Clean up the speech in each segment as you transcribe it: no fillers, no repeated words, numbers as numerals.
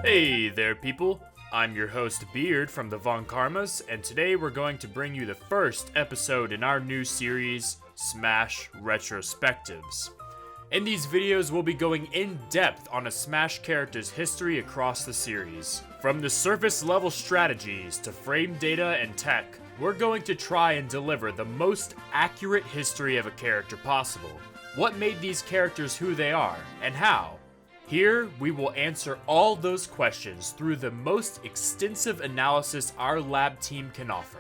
Hey there, people. I'm your host, Beard from the Von Karmas, and today we're going to bring you the first episode in our new series, Smash Retrospectives. In these videos, we'll be going in depth on a Smash character's history across the series. From the surface level strategies to frame data and tech, we're going to try and deliver the most accurate history of a character possible. What made these characters who they are, and how? Here, we will answer all those questions through the most extensive analysis our lab team can offer.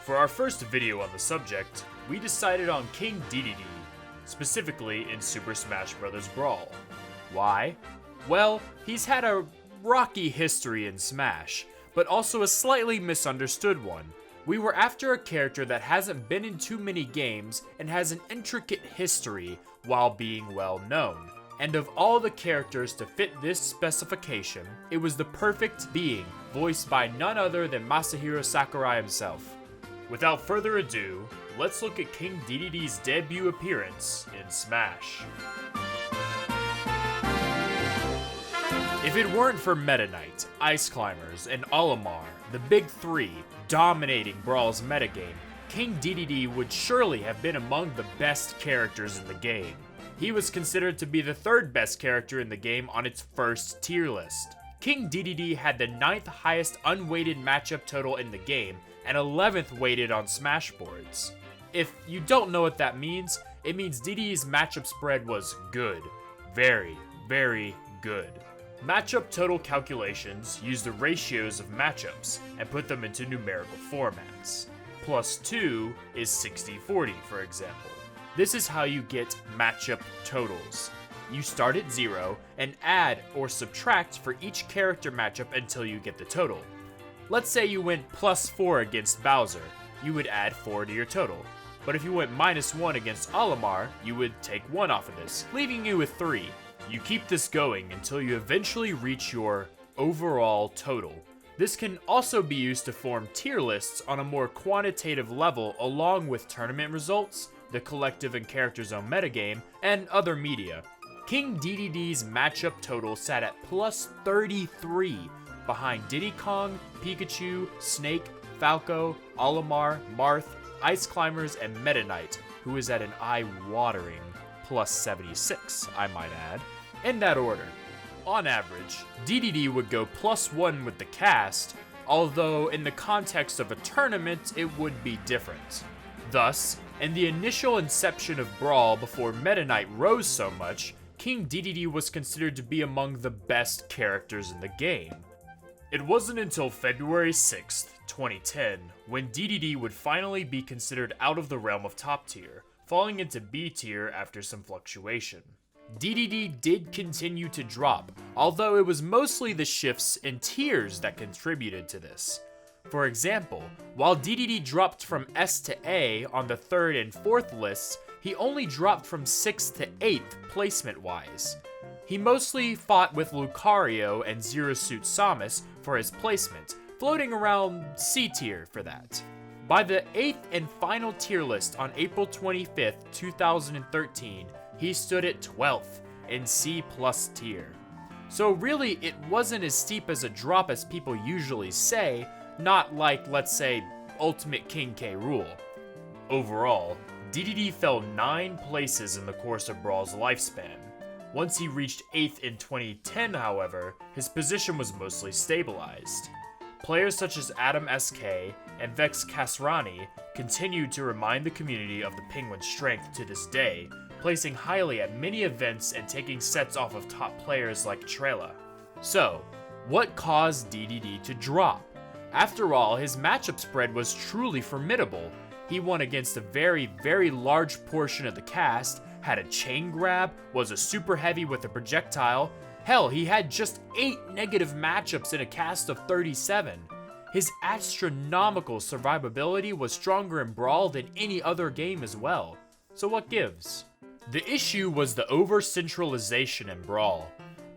For our first video on the subject, we decided on King Dedede, specifically in Super Smash Bros. Brawl. Why? Well, he's had a rocky history in Smash, but also a slightly misunderstood one. We were after a character that hasn't been in too many games and has an intricate history while being well known. And of all the characters to fit this specification, it was the perfect being, voiced by none other than Masahiro Sakurai himself. Without further ado, let's look at King Dedede's debut appearance in Smash. If it weren't for Meta Knight, Ice Climbers, and Olimar, the big three, dominating Brawl's metagame, King Dedede would surely have been among the best characters in the game. He was considered to be the third best character in the game on its first tier list. King Dedede had the 9th highest unweighted matchup total in the game, and 11th weighted on Smash boards. If you don't know what that means, it means Dedede's matchup spread was good. Very, very good. Matchup total calculations use the ratios of matchups and put them into numerical formats. +2 is 60-40, for example. This is how you get matchup totals. You start at 0 and add or subtract for each character matchup until you get the total. Let's say you went +4 against Bowser, you would add 4 to your total. But if you went -1 against Olimar, you would take 1 off of this, leaving you with 3. You keep this going until you eventually reach your overall total. This can also be used to form tier lists on a more quantitative level along with tournament results, the collective and character zone metagame, and other media. King Dedede's matchup total sat at +33, behind Diddy Kong, Pikachu, Snake, Falco, Olimar, Marth, Ice Climbers, and Meta Knight, who is at an eye-watering +76, I might add, in that order. On average, Dedede would go +1 with the cast, although in the context of a tournament, it would be different. Thus, in the initial inception of Brawl before Meta Knight rose so much, King Dedede was considered to be among the best characters in the game. It wasn't until February 6th, 2010, when Dedede would finally be considered out of the realm of top tier, falling into B tier after some fluctuation. Dedede did continue to drop, although it was mostly the shifts in tiers that contributed to this. For example, while Dedede dropped from S to A on the 3rd and 4th lists, he only dropped from 6th to 8th placement-wise. He mostly fought with Lucario and Zero Suit Samus for his placement, floating around C tier for that. By the 8th and final tier list on April 25th, 2013, he stood at 12th in C+ tier. So really, it wasn't as steep as a drop as people usually say, not like, let's say, Ultimate King K. Rool. Overall, Dedede fell 9 places in the course of Brawl's lifespan. Once he reached 8th in 2010, however, his position was mostly stabilized. Players such as Adam SK and Vex Kasrani continued to remind the community of the Penguin's strength to this day, placing highly at many events and taking sets off of top players like Trela. So, what caused Dedede to drop? After all, his matchup spread was truly formidable. He won against a very, very large portion of the cast, had a chain grab, was a super heavy with a projectile. Hell, he had just 8 negative matchups in a cast of 37. His astronomical survivability was stronger in Brawl than any other game as well. So what gives? The issue was the over-centralization in Brawl.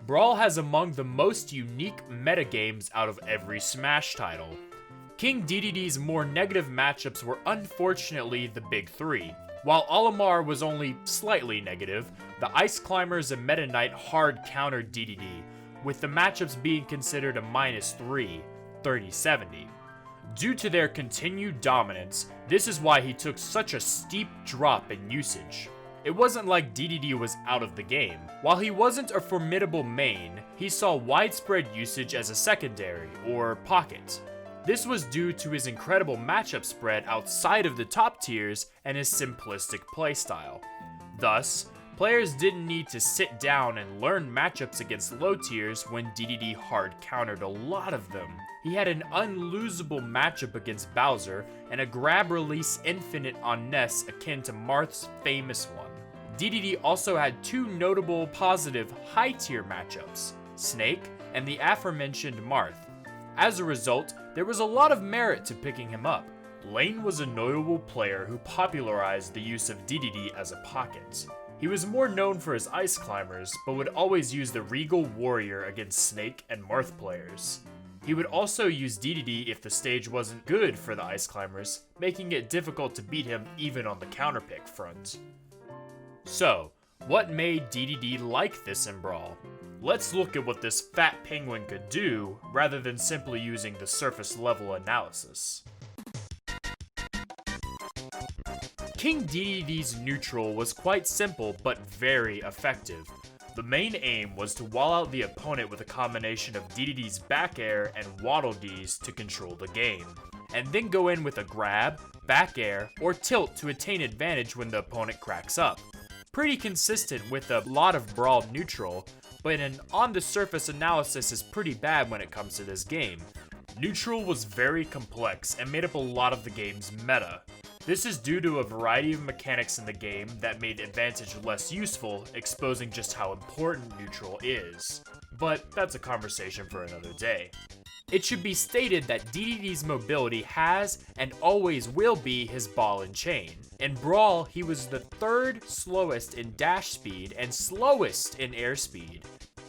Brawl has among the most unique metagames out of every Smash title. King Dedede's more negative matchups were unfortunately the big three. While Olimar was only slightly negative, the Ice Climbers and Meta Knight hard countered Dedede, with the matchups being considered a -3, 30-70. Due to their continued dominance, this is why he took such a steep drop in usage. It wasn't like Dedede was out of the game. While he wasn't a formidable main, he saw widespread usage as a secondary, or pocket. This was due to his incredible matchup spread outside of the top tiers and his simplistic playstyle. Thus, players didn't need to sit down and learn matchups against low tiers when Dedede hard countered a lot of them. He had an unlosable matchup against Bowser and a grab release infinite on Ness akin to Marth's famous one. Dedede also had two notable positive high tier matchups, Snake and the aforementioned Marth. As a result, there was a lot of merit to picking him up. Lane was a notable player who popularized the use of Dedede as a pocket. He was more known for his ice climbers, but would always use the Regal Warrior against Snake and Marth players. He would also use Dedede if the stage wasn't good for the ice climbers, making it difficult to beat him even on the counterpick front. So, what made Dedede like this in Brawl? Let's look at what this fat penguin could do, rather than simply using the surface level analysis. King Dedede's neutral was quite simple but very effective. The main aim was to wall out the opponent with a combination of Dedede's back air and Waddle Dees to control the game, and then go in with a grab, back air, or tilt to attain advantage when the opponent cracks up. Pretty consistent with a lot of Brawl neutral, but an on-the-surface analysis is pretty bad when it comes to this game. Neutral was very complex and made up a lot of the game's meta. This is due to a variety of mechanics in the game that made advantage less useful, exposing just how important neutral is. But that's a conversation for another day. It should be stated that Dedede's mobility has and always will be his ball and chain. In Brawl, he was the third slowest in dash speed and slowest in airspeed.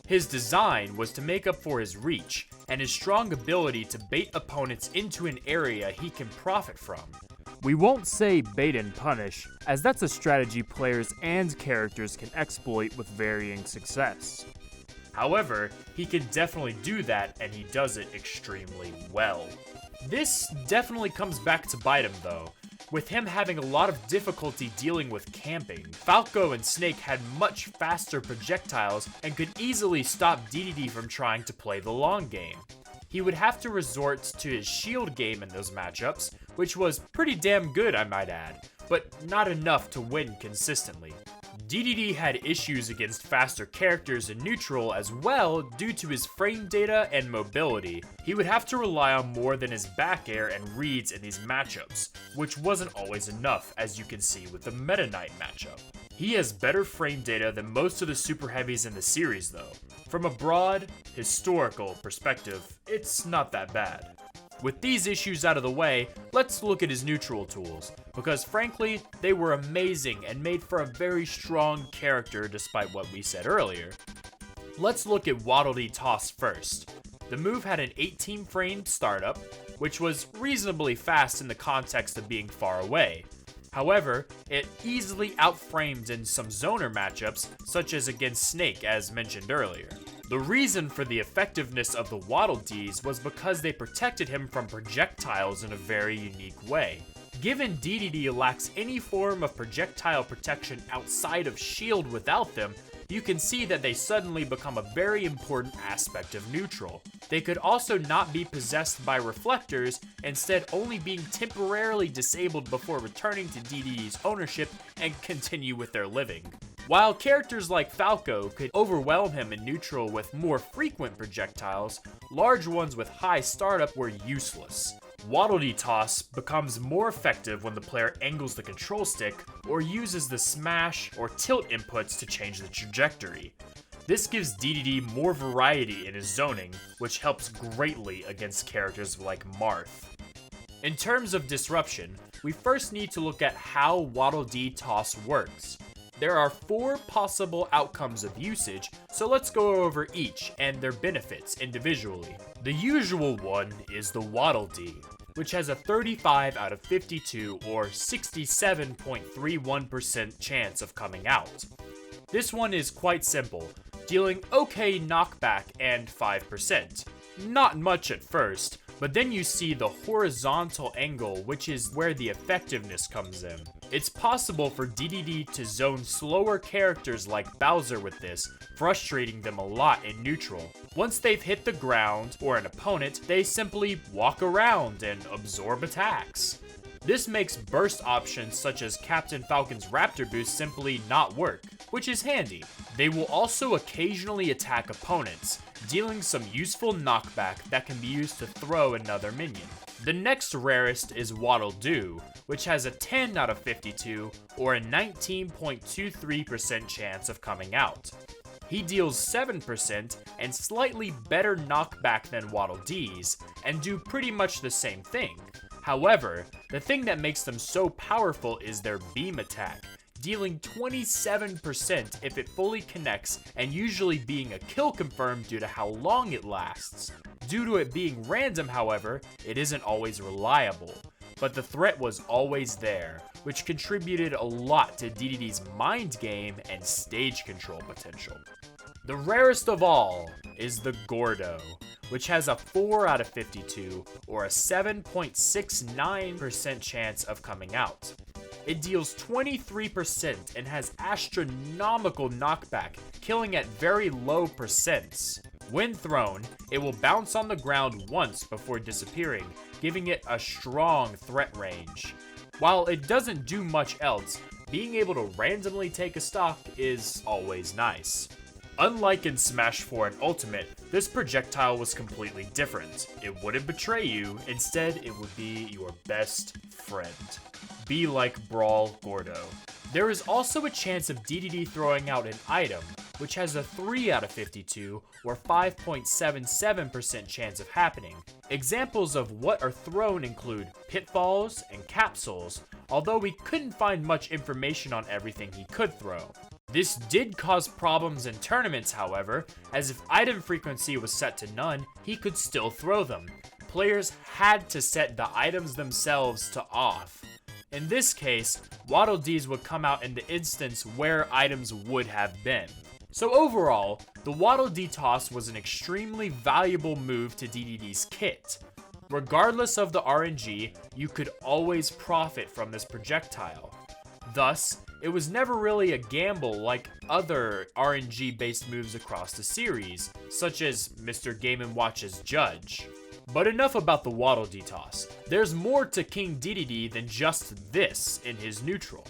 His design was to make up for his reach and his strong ability to bait opponents into an area he can profit from. We won't say bait and punish, as that's a strategy players and characters can exploit with varying success. However, he can definitely do that, and he does it extremely well. This definitely comes back to bite him though, with him having a lot of difficulty dealing with camping. Falco and Snake had much faster projectiles and could easily stop Dedede from trying to play the long game. He would have to resort to his shield game in those matchups, which was pretty damn good I might add, but not enough to win consistently. Dedede had issues against faster characters in neutral as well due to his frame data and mobility. He would have to rely on more than his back air and reads in these matchups, which wasn't always enough as you can see with the Meta Knight matchup. He has better frame data than most of the super heavies in the series though. From a broad, historical perspective, it's not that bad. With these issues out of the way, let's look at his neutral tools, because frankly, they were amazing and made for a very strong character despite what we said earlier. Let's look at Waddle Dee Toss first. The move had an 18 frame startup, which was reasonably fast in the context of being far away. However, it easily outframed in some zoner matchups, such as against Snake as mentioned earlier. The reason for the effectiveness of the Waddle Dees was because they protected him from projectiles in a very unique way. Given Dedede lacks any form of projectile protection outside of shield without them, you can see that they suddenly become a very important aspect of neutral. They could also not be possessed by reflectors, instead only being temporarily disabled before returning to Dedede's ownership and continue with their living. While characters like Falco could overwhelm him in neutral with more frequent projectiles, large ones with high startup were useless. Waddle Dee Toss becomes more effective when the player angles the control stick or uses the smash or tilt inputs to change the trajectory. This gives Dedede more variety in his zoning, which helps greatly against characters like Marth. In terms of disruption, we first need to look at how Waddle Dee Toss works. There are 4 possible outcomes of usage, so let's go over each and their benefits individually. The usual one is the Waddle Dee, which has a 35 out of 52 or 67.31% chance of coming out. This one is quite simple. dealing okay knockback and 5%. Not much at first, but then you see the horizontal angle, which is where the effectiveness comes in. It's possible for Dedede to zone slower characters like Bowser with this, frustrating them a lot in neutral. Once they've hit the ground or an opponent, they simply walk around and absorb attacks. This makes burst options such as Captain Falcon's Raptor Boost simply not work, which is handy. They will also occasionally attack opponents, dealing some useful knockback that can be used to throw another minion. The next rarest is Waddle Doo, which has a 10 out of 52 or a 19.23% chance of coming out. He deals 7% and slightly better knockback than Waddle Dees, and do pretty much the same thing. However, the thing that makes them so powerful is their beam attack, dealing 27% if it fully connects and usually being a kill confirmed due to how long it lasts. Due to it being random, however, it isn't always reliable, but the threat was always there, which contributed a lot to Dedede's mind game and stage control potential. The rarest of all is the Gordo, which has a 4 out of 52 or a 7.69% chance of coming out. It deals 23% and has astronomical knockback, killing at very low percents. When thrown, it will bounce on the ground once before disappearing, giving it a strong threat range. While it doesn't do much else, being able to randomly take a stock is always nice. Unlike in Smash 4 and Ultimate, this projectile was completely different. It wouldn't betray you, instead it would be your best friend. Be like Brawl Gordo. There is also a chance of Dedede throwing out an item, which has a 3 out of 52 or 5.77% chance of happening. Examples of what are thrown include pitfalls and capsules, although we couldn't find much information on everything he could throw. This did cause problems in tournaments, however, as if item frequency was set to none, he could still throw them. Players had to set the items themselves to off. In this case, Waddle Dees would come out in the instance where items would have been. So overall, the Waddle Dee toss was an extremely valuable move to Dedede's kit. Regardless of the RNG, you could always profit from this projectile. Thus, it was never really a gamble like other RNG-based moves across the series, such as Mr. Game & Watch's Judge. But enough about the Waddle Dee toss. There's more to King Dedede than just this in his neutral.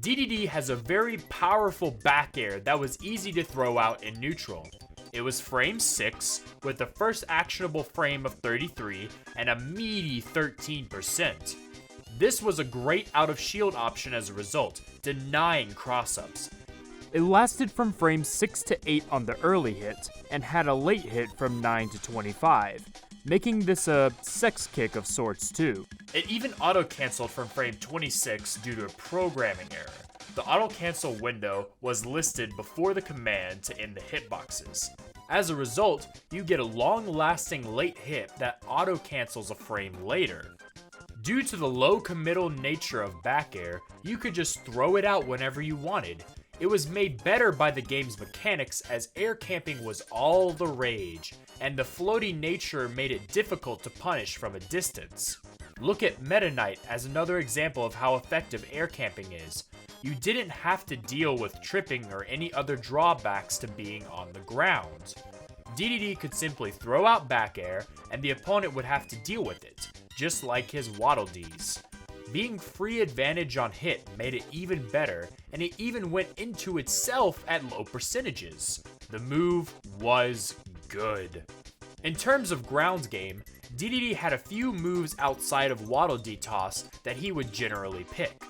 Dedede has a very powerful back air that was easy to throw out in neutral. It was frame 6, with the first actionable frame of 33 and a meaty 13%. This was a great out of shield option as a result, denying cross-ups. It lasted from frames 6 to 8 on the early hit, and had a late hit from 9 to 25, making this a sex kick of sorts too. It even auto-cancelled from frame 26 due to a programming error. The auto-cancel window was listed before the command to end the hitboxes. As a result, you get a long-lasting late hit that auto-cancels a frame later. Due to the low committal nature of back air, you could just throw it out whenever you wanted. It was made better by the game's mechanics as air camping was all the rage, and the floaty nature made it difficult to punish from a distance. Look at Meta Knight as another example of how effective air camping is. You didn't have to deal with tripping or any other drawbacks to being on the ground. Dedede could simply throw out back air, and the opponent would have to deal with it, just like his Waddle Dees. Being free advantage on hit made it even better, and it even went into itself at low percentages. The move was good. In terms of ground game, Dedede had a few moves outside of Waddle Dee toss that he would generally pick.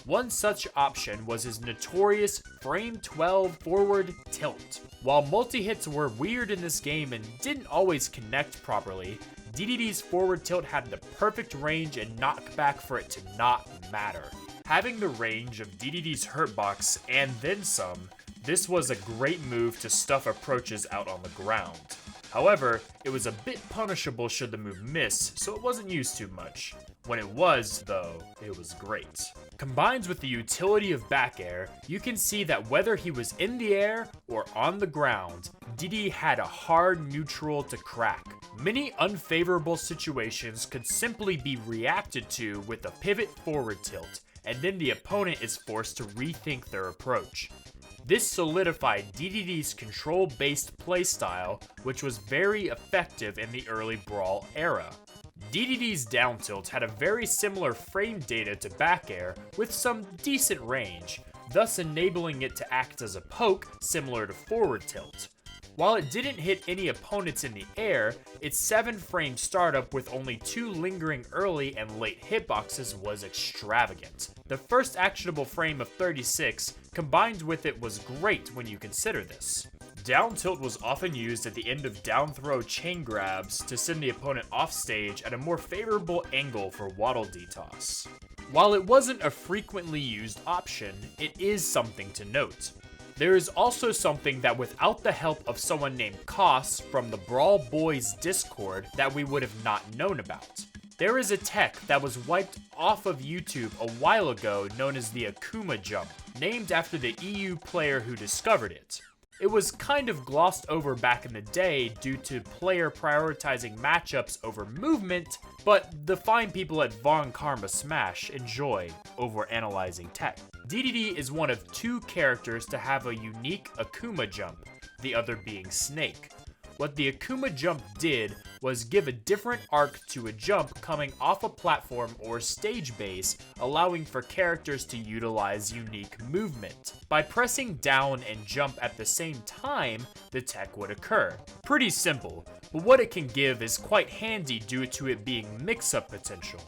One such option was his notorious frame 12 forward tilt. While multi-hits were weird in this game and didn't always connect properly, Dedede's forward tilt had the perfect range and knockback for it to not matter. Having the range of Dedede's hurtbox and then some, this was a great move to stuff approaches out on the ground. However, it was a bit punishable should the move miss, so it wasn't used too much. When it was, though, it was great. Combined with the utility of back air, you can see that whether he was in the air or on the ground, Dedede had a hard neutral to crack. Many unfavorable situations could simply be reacted to with a pivot forward tilt, and then the opponent is forced to rethink their approach. This solidified Dedede's control-based playstyle, which was very effective in the early Brawl era. Dedede's down tilt had a very similar frame data to back air with some decent range, thus enabling it to act as a poke similar to forward tilt. While it didn't hit any opponents in the air, its 7-frame startup with only 2 lingering early and late hitboxes was extravagant. The first actionable frame of 36 combined with it was great when you consider this. Down tilt was often used at the end of down throw chain grabs to send the opponent off stage at a more favorable angle for waddle detoss. While it wasn't a frequently used option, it is something to note. There is also something that without the help of someone named Koss from the Brawl Boys Discord that we would have not known about. There is a tech that was wiped off of YouTube a while ago known as the Akuma jump, named after the EU player who discovered it. It was kind of glossed over back in the day due to player prioritizing matchups over movement, but the fine people at Von Karma Smash enjoy overanalyzing tech. Dedede is one of 2 characters to have a unique Akuma jump, the other being Snake. What the Akuma jump did was give a different arc to a jump coming off a platform or stage base, allowing for characters to utilize unique movement. By pressing down and jump at the same time, the tech would occur. Pretty simple, but what it can give is quite handy due to it being mix-up potential.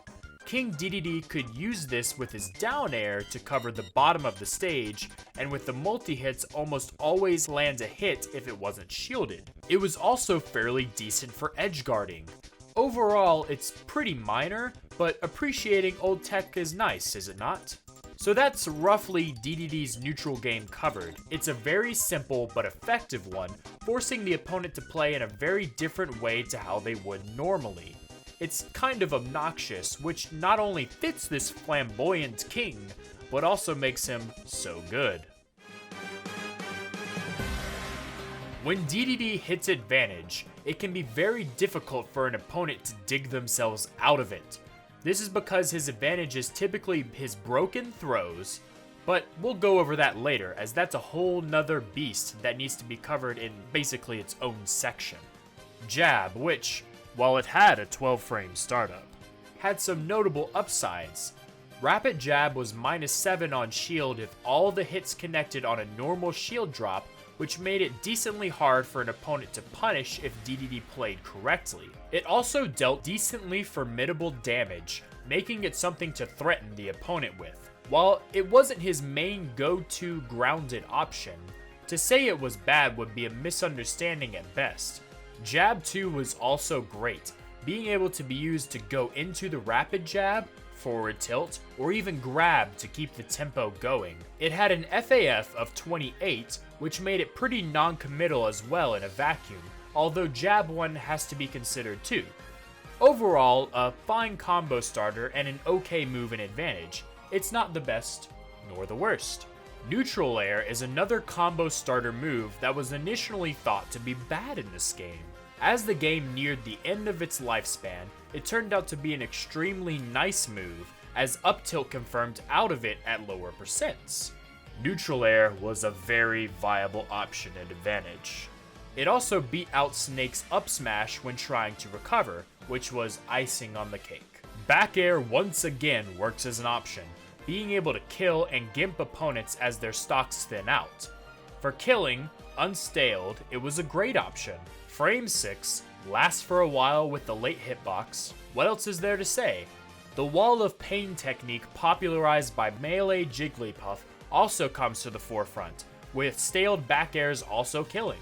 King Dedede could use this with his down air to cover the bottom of the stage, and with the multi-hits almost always land a hit if it wasn't shielded. It was also fairly decent for edge guarding. Overall, it's pretty minor, but appreciating old tech is nice, is it not? So that's roughly Dedede's neutral game covered. It's a very simple but effective one, forcing the opponent to play in a very different way to how they would normally. It's kind of obnoxious, which not only fits this flamboyant king, but also makes him so good. When Dedede hits advantage, it can be very difficult for an opponent to dig themselves out of it. This is because his advantage is typically his broken throws, but we'll go over that later as that's a whole nother beast that needs to be covered in basically its own section. Jab, which, while it had a 12-frame startup, had some notable upsides. Rapid Jab was -7 on shield if all the hits connected on a normal shield drop, which made it decently hard for an opponent to punish if Dedede played correctly. It also dealt decently formidable damage, making it something to threaten the opponent with. While it wasn't his main go-to grounded option, to say it was bad would be a misunderstanding at best. Jab 2 was also great, being able to be used to go into the rapid jab, forward tilt, or even grab to keep the tempo going. It had an FAF of 28, which made it pretty non-committal as well in a vacuum, although Jab 1 has to be considered too. Overall, a fine combo starter and an okay move and advantage. It's not the best, nor the worst. Neutral Air is another combo starter move that was initially thought to be bad in this game. As the game neared the end of its lifespan, it turned out to be an extremely nice move, as up tilt confirmed out of it at lower percents. Neutral Air was a very viable option and advantage. It also beat out Snake's up smash when trying to recover, which was icing on the cake. Back air once again works as an option, being able to kill and gimp opponents as their stocks thin out. For killing, unstaled, it was a great option. Frame 6 lasts for a while with the late hitbox. What else is there to say? The Wall of Pain technique popularized by Melee Jigglypuff also comes to the forefront, with staled back airs also killing.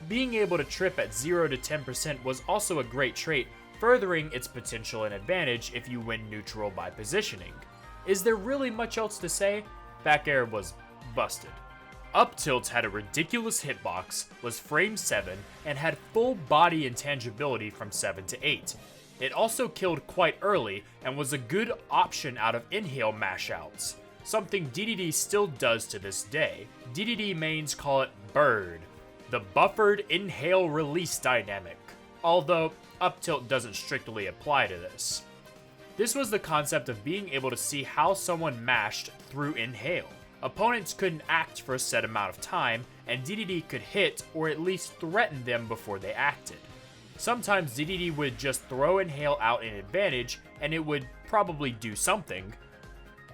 Being able to trip at 0 to 10% was also a great trait, furthering its potential and advantage if you win neutral by positioning. Is there really much else to say? Back air was busted. Up tilt had a ridiculous hitbox, was frame 7, and had full body intangibility from 7 to 8. It also killed quite early and was a good option out of inhale mashouts, something Dedede still does to this day. Dedede mains call it Bird, the buffered inhale release dynamic, although up tilt doesn't strictly apply to this. This was the concept of being able to see how someone mashed through inhale. Opponents couldn't act for a set amount of time, and Dedede could hit or at least threaten them before they acted. Sometimes Dedede would just throw inhale out in advantage, and it would probably do something.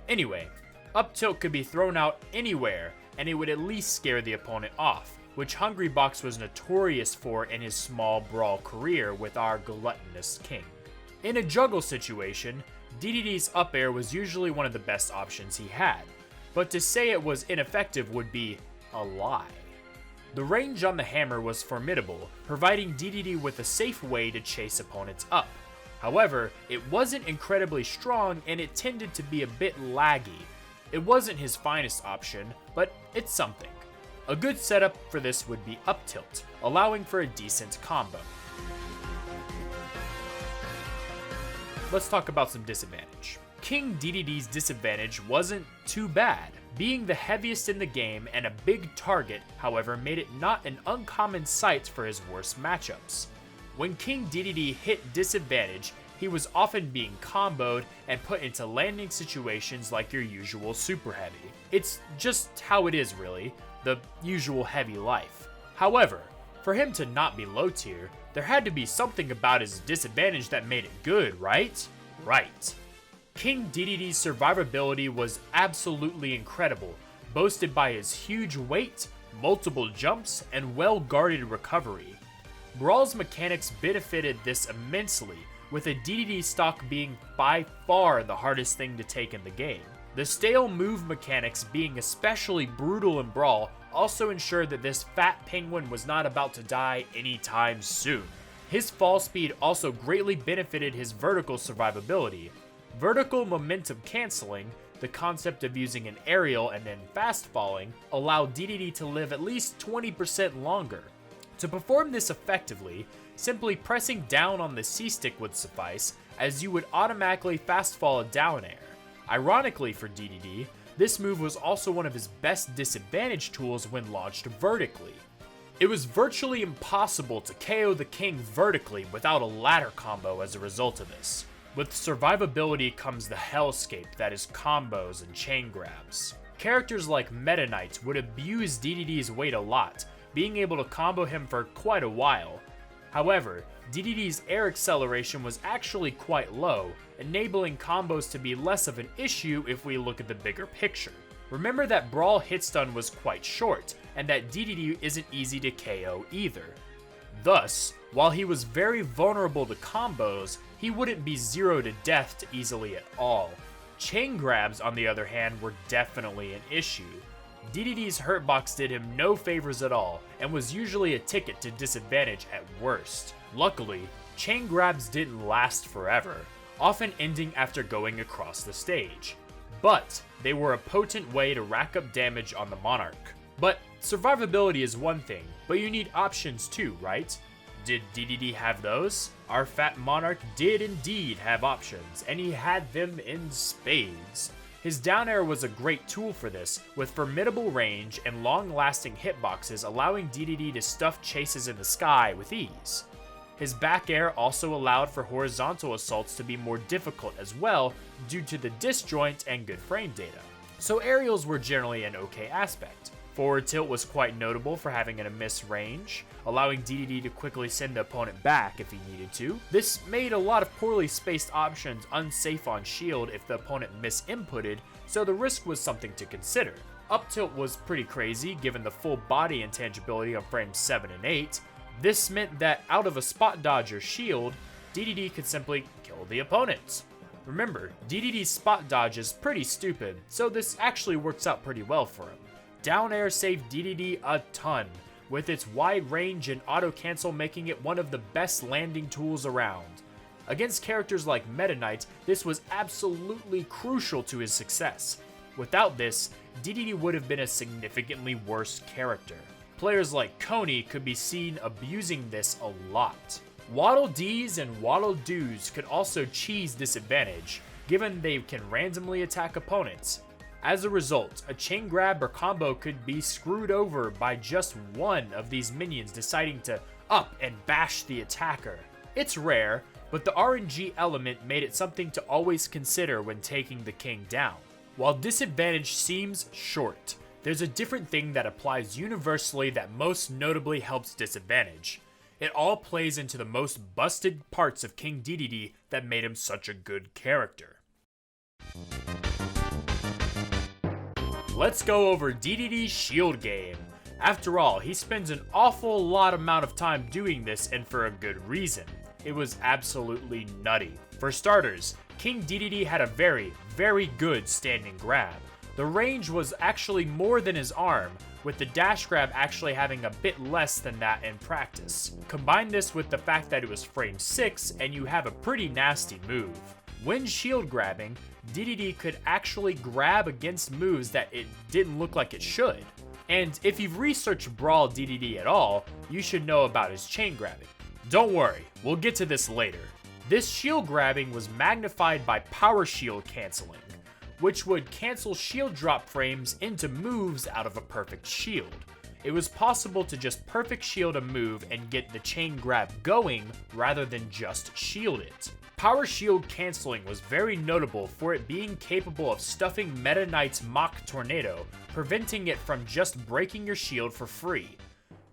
Anyway, up tilt could be thrown out anywhere, and it would at least scare the opponent off, which Hungrybox was notorious for in his small Brawl career with our gluttonous king. In a juggle situation, Dedede's up air was usually one of the best options he had, but to say it was ineffective would be a lie. The range on the hammer was formidable, providing Dedede with a safe way to chase opponents up. However, it wasn't incredibly strong and it tended to be a bit laggy. It wasn't his finest option, but it's something. A good setup for this would be up tilt, allowing for a decent combo. Let's talk about some disadvantage. King Dedede's disadvantage wasn't too bad. Being the heaviest in the game and a big target, however, made it not an uncommon sight for his worst matchups. When King Dedede hit disadvantage, he was often being comboed and put into landing situations like your usual super heavy. It's just how it is really, the usual heavy life. However, for him to not be low tier, there had to be something about his disadvantage that made it good, right? Right. King Dedede's survivability was absolutely incredible, boasted by his huge weight, multiple jumps, and well-guarded recovery. Brawl's mechanics benefited this immensely, with a Dedede stock being by far the hardest thing to take in the game. The stale move mechanics being especially brutal in Brawl also ensured that this fat penguin was not about to die anytime soon. His fall speed also greatly benefited his vertical survivability. Vertical momentum canceling, the concept of using an aerial and then fast falling, allowed Dedede to live at least 20% longer. To perform this effectively, simply pressing down on the C-stick would suffice, as you would automatically fast fall a down air. Ironically for Dedede, this move was also one of his best disadvantage tools when launched vertically. It was virtually impossible to KO the king vertically without a ladder combo as a result of this. With survivability comes the hellscape that is combos and chain grabs. Characters like Meta Knight would abuse Dedede's weight a lot, being able to combo him for quite a while. However, Dedede's air acceleration was actually quite low, enabling combos to be less of an issue if we look at the bigger picture. Remember that Brawl hitstun was quite short, and that Dedede isn't easy to KO either. Thus, while he was very vulnerable to combos, he wouldn't be 0 to death easily at all. Chain grabs, on the other hand, were definitely an issue. Dedede's hurtbox did him no favors at all, and was usually a ticket to disadvantage at worst. Luckily, chain grabs didn't last forever, often ending after going across the stage. But they were a potent way to rack up damage on the Monarch. But survivability is one thing, but you need options too, right? Did Dedede have those? Our fat Monarch did indeed have options, and he had them in spades. His down air was a great tool for this, with formidable range and long-lasting hitboxes allowing Dedede to stuff chases in the sky with ease. His back air also allowed for horizontal assaults to be more difficult as well due to the disjoint and good frame data. So aerials were generally an okay aspect. Forward tilt was quite notable for having an amiss range, allowing Dedede to quickly send the opponent back if he needed to. This made a lot of poorly spaced options unsafe on shield if the opponent misinputted, so the risk was something to consider. Up tilt was pretty crazy given the full body intangibility on frames 7 and 8. This meant that out of a spot dodge or shield, Dedede could simply kill the opponent. Remember, Dedede's spot dodge is pretty stupid, so this actually works out pretty well for him. Down air saved Dedede a ton, with its wide range and auto cancel making it one of the best landing tools around. Against characters like Meta Knight, this was absolutely crucial to his success. Without this, Dedede would have been a significantly worse character. Players like Coney could be seen abusing this a lot. Waddle Dees and Waddle Doos could also cheese this advantage, given they can randomly attack opponents. As a result, a chain grab or combo could be screwed over by just one of these minions deciding to up and bash the attacker. It's rare, but the RNG element made it something to always consider when taking the king down. While disadvantage seems short, there's a different thing that applies universally that most notably helps disadvantage. It all plays into the most busted parts of King Dedede that made him such a good character. Let's go over Dedede's shield game. After all, he spends an awful lot amount of time doing this, and for a good reason. It was absolutely nutty. For starters, King Dedede had a very, very good standing grab. The range was actually more than his arm, with the dash grab actually having a bit less than that in practice. Combine this with the fact that it was frame 6 and you have a pretty nasty move. When shield grabbing, Dedede could actually grab against moves that it didn't look like it should. And if you've researched Brawl Dedede at all, you should know about his chain grabbing. Don't worry, we'll get to this later. This shield grabbing was magnified by power shield canceling, which would cancel shield drop frames into moves out of a perfect shield. It was possible to just perfect shield a move and get the chain grab going rather than just shield it. Power shield canceling was very notable for it being capable of stuffing Meta Knight's Mach Tornado, preventing it from just breaking your shield for free.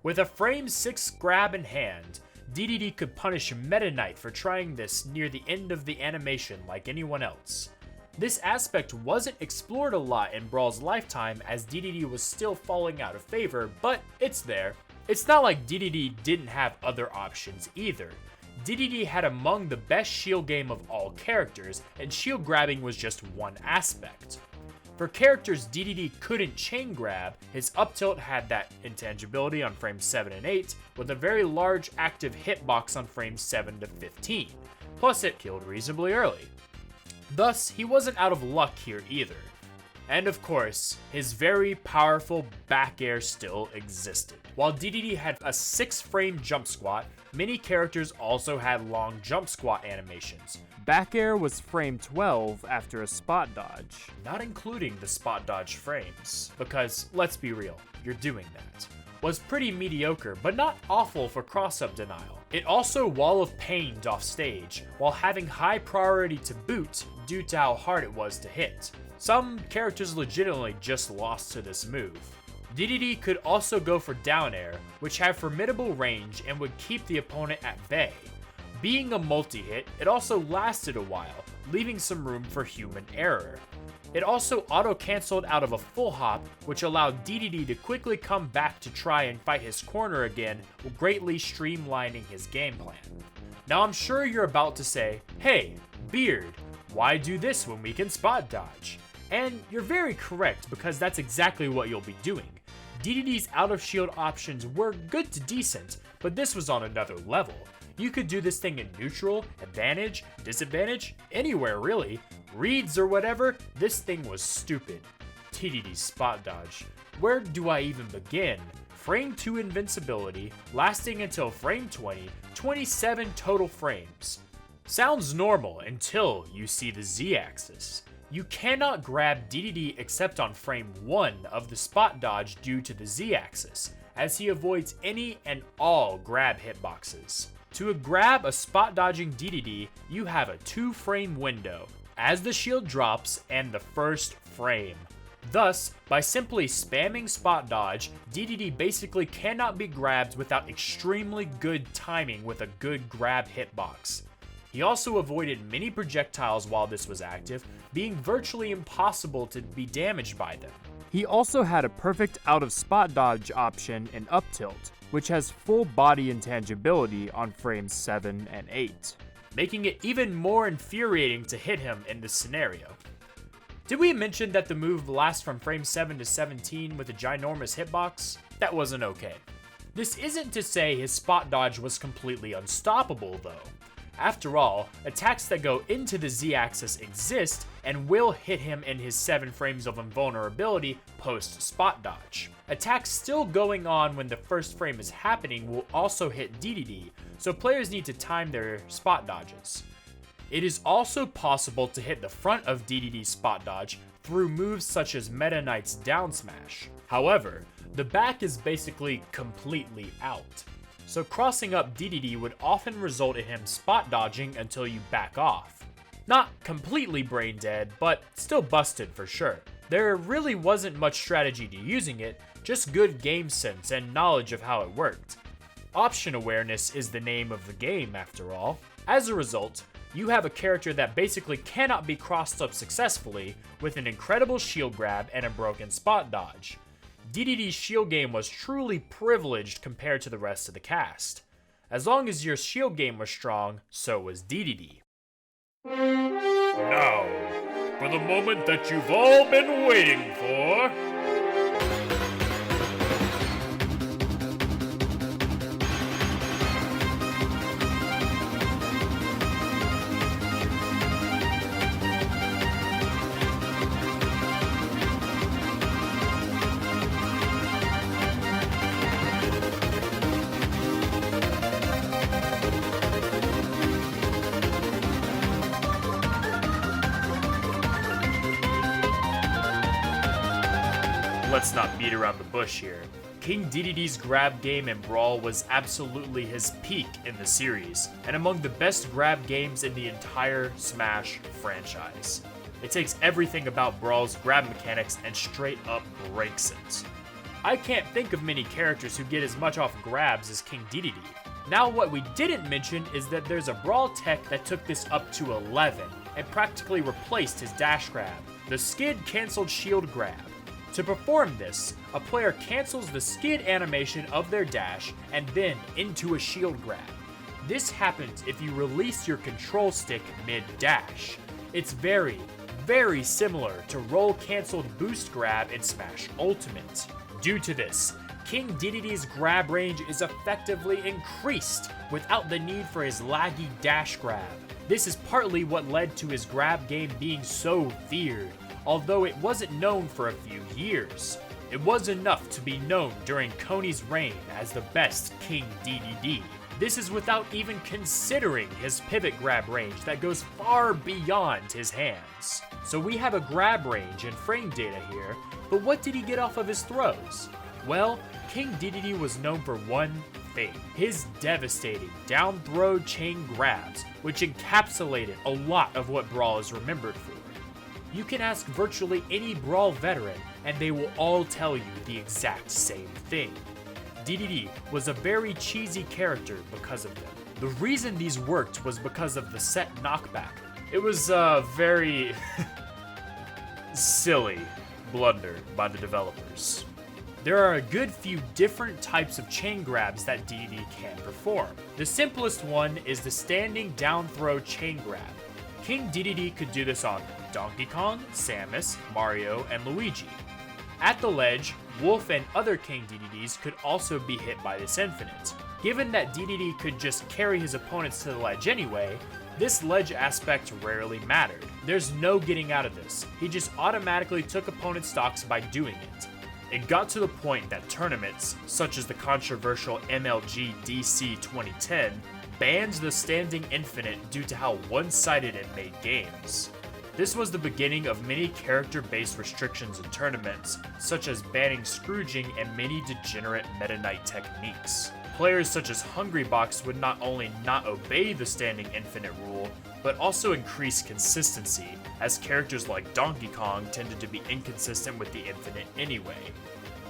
With a frame 6 grab in hand, Dedede could punish Meta Knight for trying this near the end of the animation like anyone else. This aspect wasn't explored a lot in Brawl's lifetime as Dedede was still falling out of favor, but it's there. It's not like Dedede didn't have other options either. Dedede had among the best shield game of all characters, and shield grabbing was just one aspect. For characters Dedede couldn't chain grab, his up tilt had that intangibility on frames 7 and 8, with a very large active hitbox on frames 7 to 15, plus it killed reasonably early. Thus, he wasn't out of luck here either. And of course, his very powerful BAir still existed. While Dedede had a 6-frame jump squat, many characters also had long jump squat animations. BAir was frame 12 after a spot dodge. Not including the spot dodge frames, because let's be real, you're doing that. Was pretty mediocre, but not awful for cross-up denial. It also wall of pained off stage, while having high priority to boot due to how hard it was to hit. Some characters legitimately just lost to this move. Dedede could also go for down air, which had formidable range and would keep the opponent at bay. Being a multi-hit, it also lasted a while, leaving some room for human error. It also auto-cancelled out of a full hop, which allowed Dedede to quickly come back to try and fight his corner again, greatly streamlining his game plan. Now I'm sure you're about to say, hey, Beard, why do this when we can spot dodge? And you're very correct, because that's exactly what you'll be doing. Dedede's out of shield options were good to decent, but this was on another level. You could do this thing in neutral, advantage, disadvantage, anywhere really. Reads or whatever, this thing was stupid. Dedede's spot dodge. Where do I even begin? Frame 2 invincibility, lasting until frame 20, 27 total frames. Sounds normal until you see the Z-axis. You cannot grab Dedede except on frame 1 of the spot dodge due to the Z-axis, as he avoids any and all grab hitboxes. To grab a spot dodging Dedede, you have a 2-frame window, as the shield drops and the first frame. Thus, by simply spamming spot dodge, Dedede basically cannot be grabbed without extremely good timing with a good grab hitbox. He also avoided many projectiles while this was active, being virtually impossible to be damaged by them. He also had a perfect out of spot dodge option in up tilt, which has full body intangibility on frames 7 and 8. Making it even more infuriating to hit him in this scenario. Did we mention that the move lasts from frame 7 to 17 with a ginormous hitbox? That wasn't okay. This isn't to say his spot dodge was completely unstoppable though. After all, attacks that go into the Z-axis exist and will hit him in his 7 frames of invulnerability post spot dodge. Attacks still going on when the first frame is happening will also hit Dedede, so players need to time their spot dodges. It is also possible to hit the front of Dedede's spot dodge through moves such as Meta Knight's down smash. However, the back is basically completely out. So crossing up Dedede would often result in him spot dodging until you back off. Not completely brain dead, but still busted for sure. There really wasn't much strategy to using it, just good game sense and knowledge of how it worked. Option awareness is the name of the game after all. As a result, you have a character that basically cannot be crossed up successfully with an incredible shield grab and a broken spot dodge. Dedede's shield game was truly privileged compared to the rest of the cast. As long as your shield game was strong, so was Dedede. Now, for the moment that you've all been waiting for. Let's not beat around the bush here. King Dedede's grab game in Brawl was absolutely his peak in the series, and among the best grab games in the entire Smash franchise. It takes everything about Brawl's grab mechanics and straight up breaks it. I can't think of many characters who get as much off grabs as King Dedede. Now what we didn't mention is that there's a Brawl tech that took this up to 11, and practically replaced his dash grab, the skid cancelled shield grab. To perform this, a player cancels the skid animation of their dash and then into a shield grab. This happens if you release your control stick mid-dash. It's very, very similar to roll cancelled boost grab in Smash Ultimate. Due to this, King Dedede's grab range is effectively increased without the need for his laggy dash grab. This is partly what led to his grab game being so feared, although it wasn't known for a few years. It was enough to be known during Koni's reign as the best King Dedede. This is without even considering his pivot grab range that goes far beyond his hands. So we have a grab range and frame data here, but what did he get off of his throws? Well, King Dedede was known for one thing: his devastating down throw chain grabs, which encapsulated a lot of what Brawl is remembered for. You can ask virtually any Brawl veteran, and they will all tell you the exact same thing. Dedede was a very cheesy character because of them. The reason these worked was because of the set knockback. It was a very silly blunder by the developers. There are a good few different types of chain grabs that Dedede can perform. The simplest one is the standing down throw chain grab. King Dedede could do this on Donkey Kong, Samus, Mario, and Luigi. At the ledge, Wolf and other King Dededes could also be hit by this infinite. Given that Dedede could just carry his opponents to the ledge anyway, this ledge aspect rarely mattered. There's no getting out of this. He just automatically took opponent stocks by doing it. It got to the point that tournaments, such as the controversial MLG DC 2010, banned the standing infinite due to how one-sided it made games. This was the beginning of many character-based restrictions in tournaments, such as banning Scrooging and many degenerate Meta Knight techniques. Players such as Hungrybox would not only not obey the standing infinite rule, but also increase consistency, as characters like Donkey Kong tended to be inconsistent with the infinite anyway.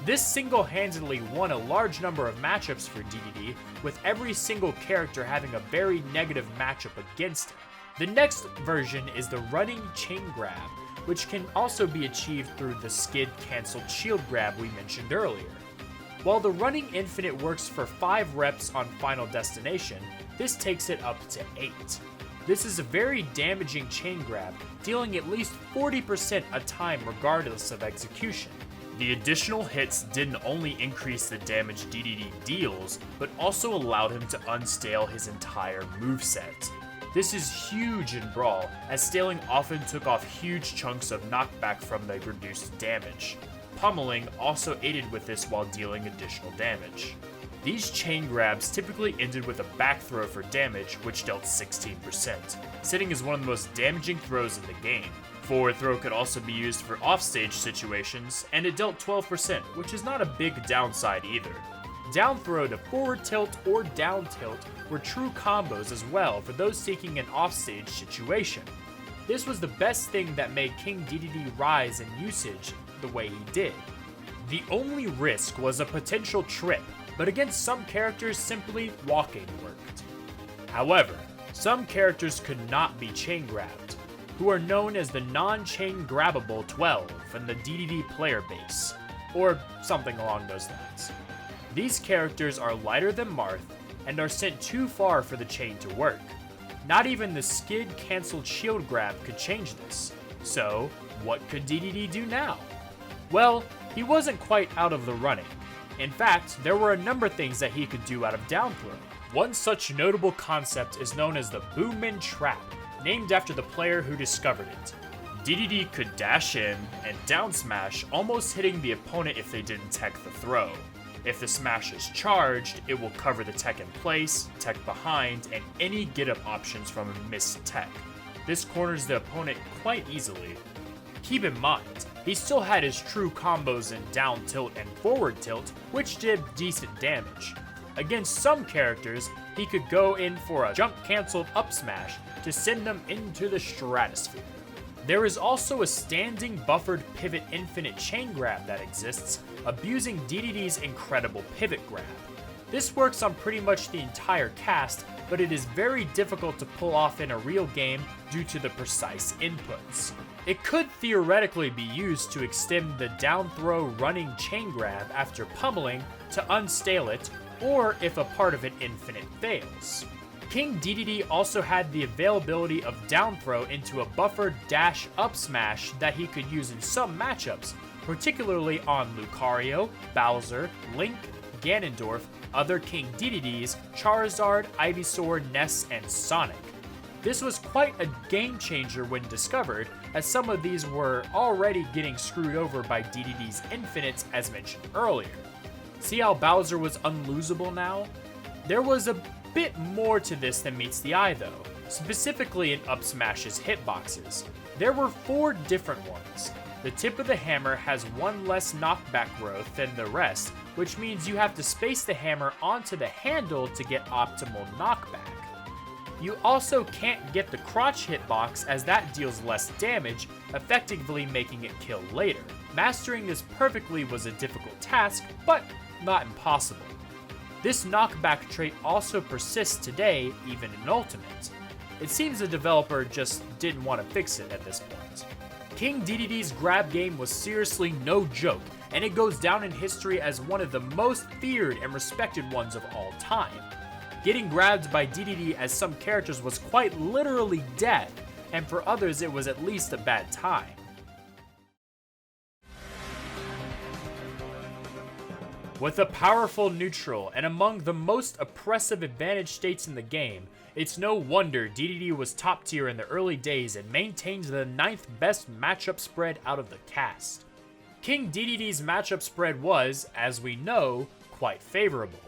This single-handedly won a large number of matchups for Dedede, with every single character having a very negative matchup against him. The next version is the running chain grab, which can also be achieved through the skid cancelled shield grab we mentioned earlier. While the running infinite works for 5 reps on Final Destination, this takes it up to 8. This is a very damaging chain grab, dealing at least 40% a time regardless of execution. The additional hits didn't only increase the damage Dedede deals, but also allowed him to unstale his entire moveset. This is huge in Brawl, as Staling often took off huge chunks of knockback from the reduced damage. Pummeling also aided with this while dealing additional damage. These chain grabs typically ended with a back throw for damage, which dealt 16%, sitting as one of the most damaging throws in the game. Forward throw could also be used for offstage situations, and it dealt 12%, which is not a big downside either. Down throw to forward tilt or down tilt were true combos as well for those seeking an offstage situation. This was the best thing that made King Dedede rise in usage the way he did. The only risk was a potential trip, but against some characters simply walking worked. However, some characters could not be chain grabbed, who are known as the non-chain grabbable 12 in the Dedede player base, or something along those lines. These characters are lighter than Marth and are sent too far for the chain to work. Not even the skid cancelled shield grab could change this. So, what could Dedede do now? Well, he wasn't quite out of the running. In fact, there were a number of things that he could do out of down throw. One such notable concept is known as the Boommin Trap, named after the player who discovered it. Dedede could dash in and down smash, almost hitting the opponent if they didn't tech the throw. If the smash is charged, it will cover the tech in place, tech behind, and any get-up options from a missed tech. This corners the opponent quite easily. Keep in mind, he still had his true combos in down tilt and forward tilt, which did decent damage. Against some characters, he could go in for a jump cancelled up smash to send them into the stratosphere. There is also a standing buffered pivot infinite chain grab that exists, abusing Dedede's incredible pivot grab. This works on pretty much the entire cast, but it is very difficult to pull off in a real game due to the precise inputs. It could theoretically be used to extend the down throw running chain grab after pummeling to unstale it, or if a part of it infinite fails. King Dedede also had the availability of down throw into a buffered dash up smash that he could use in some matchups, particularly on Lucario, Bowser, Link, Ganondorf, other King Dededes, Charizard, Ivysaur, Ness, and Sonic. This was quite a game changer when discovered, as some of these were already getting screwed over by Dedede's infinites as mentioned earlier. See how Bowser was unlosable now? There was a bit more to this than meets the eye though, specifically in up smash's hitboxes. There were 4 different ones. The tip of the hammer has 1 less knockback growth than the rest, which means you have to space the hammer onto the handle to get optimal knockback. You also can't get the crotch hitbox as that deals less damage, effectively making it kill later. Mastering this perfectly was a difficult task, but not impossible. This knockback trait also persists today, even in Ultimate. It seems the developer just didn't want to fix it at this point. King Dedede's grab game was seriously no joke, and it goes down in history as one of the most feared and respected ones of all time. Getting grabbed by Dedede as some characters was quite literally death, and for others it was at least a bad time. With a powerful neutral and among the most oppressive advantage states in the game, it's no wonder Dedede was top tier in the early days and maintained the 9th best matchup spread out of the cast. King Dedede's matchup spread was, as we know, quite favorable.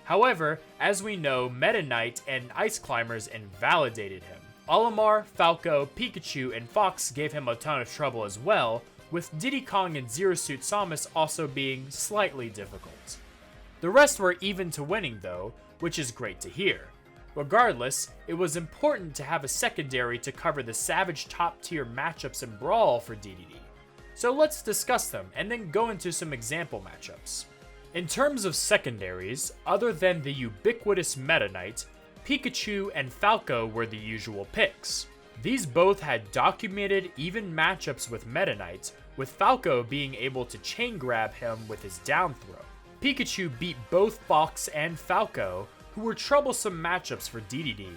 However, as we know, Meta Knight and Ice Climbers invalidated him. Olimar, Falco, Pikachu, and Fox gave him a ton of trouble as well, with Diddy Kong and Zero Suit Samus also being slightly difficult. The rest were even to winning though, which is great to hear. Regardless, it was important to have a secondary to cover the savage top tier matchups in Brawl for Dedede. So let's discuss them and then go into some example matchups. In terms of secondaries, other than the ubiquitous Meta Knight, Pikachu and Falco were the usual picks. These both had documented even matchups with Meta Knight, with Falco being able to chain grab him with his down throw. Pikachu beat both Fox and Falco, who were troublesome matchups for Dedede.